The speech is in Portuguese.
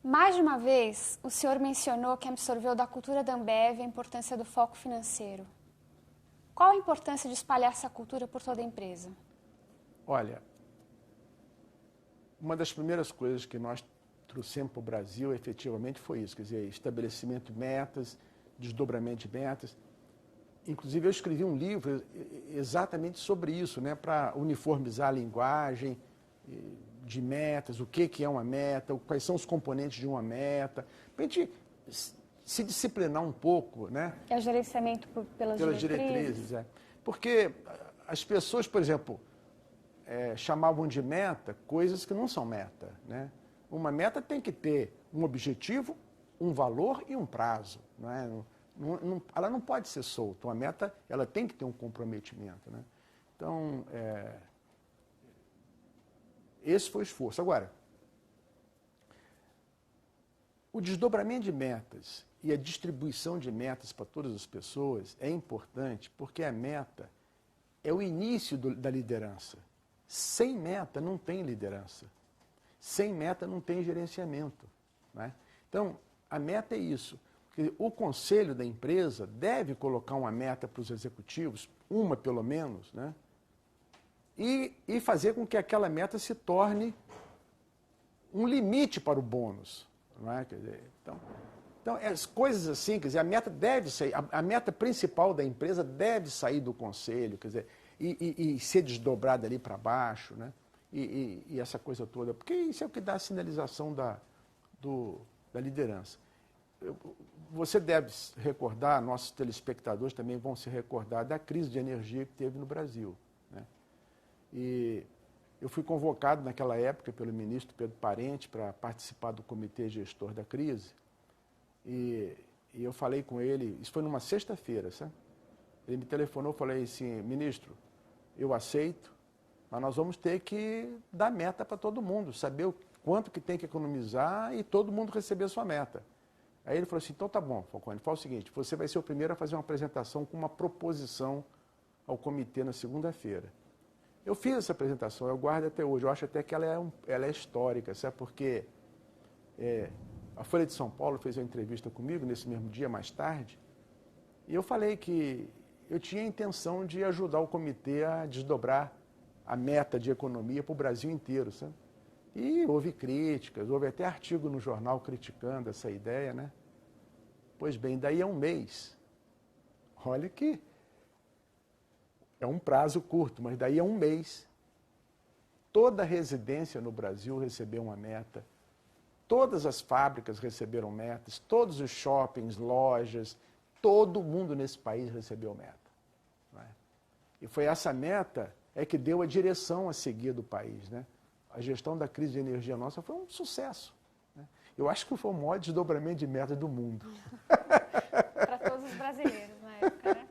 Mais de uma vez, o senhor mencionou que absorveu da cultura da Ambev a importância do foco financeiro. Qual a importância de espalhar essa cultura por toda a empresa? Olha, uma das primeiras coisas que nós trouxemos para o Brasil, efetivamente, foi isso, quer dizer, estabelecimento de metas, desdobramento de metas. Inclusive, eu escrevi um livro exatamente sobre isso, né, para uniformizar a linguagem de metas, o que é uma meta, quais são os componentes de uma meta, para a gente se disciplinar um pouco, né? É o gerenciamento pelas diretrizes. É. Porque as pessoas, por exemplo, chamavam de meta coisas que não são meta, né? Uma meta tem que ter um objetivo, um valor e um prazo, não é? Ela não pode ser solta. Uma meta, ela tem que ter um comprometimento, né? Então, esse foi o esforço. Agora, o desdobramento de metas e a distribuição de metas para todas as pessoas é importante porque a meta é o início da liderança. Sem meta não tem liderança. Sem meta não tem gerenciamento, né? Então, a meta é isso. O conselho da empresa deve colocar uma meta para os executivos, uma pelo menos, né? E fazer com que aquela meta se torne um limite para o bônus, não é? Quer dizer, então, as coisas assim, quer dizer, a meta deve sair, a meta principal da empresa deve sair do conselho, quer dizer, e ser desdobrada ali para baixo, né? E essa coisa toda, porque isso é o que dá a sinalização da liderança. Você deve se recordar, nossos telespectadores também vão se recordar da crise de energia que teve no Brasil, né? E eu fui convocado naquela época pelo ministro Pedro Parente para participar do comitê gestor da crise. E eu falei com ele, isso foi numa sexta-feira, sabe? Ele me telefonou, falei assim, ministro, eu aceito, mas nós vamos ter que dar meta para todo mundo, saber o quanto que tem que economizar e todo mundo receber a sua meta. Aí ele falou assim, então tá bom, Falcone, fala o seguinte, você vai ser o primeiro a fazer uma apresentação com uma proposição ao comitê na segunda-feira. Eu fiz essa apresentação, eu guardo até hoje, eu acho até que ela é histórica, sabe? Porque a Folha de São Paulo fez uma entrevista comigo nesse mesmo dia, mais tarde, e eu falei que eu tinha a intenção de ajudar o comitê a desdobrar a meta de economia para o Brasil inteiro, sabe? E houve críticas, houve até artigo no jornal criticando essa ideia, né? Pois bem, daí a um mês, olha que é um prazo curto, mas daí a um mês, toda residência no Brasil recebeu uma meta, todas as fábricas receberam metas, todos os shoppings, lojas, todo mundo nesse país recebeu meta, não é? E foi essa meta que deu a direção a seguir do país, né? A gestão da crise de energia nossa foi um sucesso, né? Eu acho que foi o maior desdobramento de meta do mundo. Para todos os brasileiros na época, né?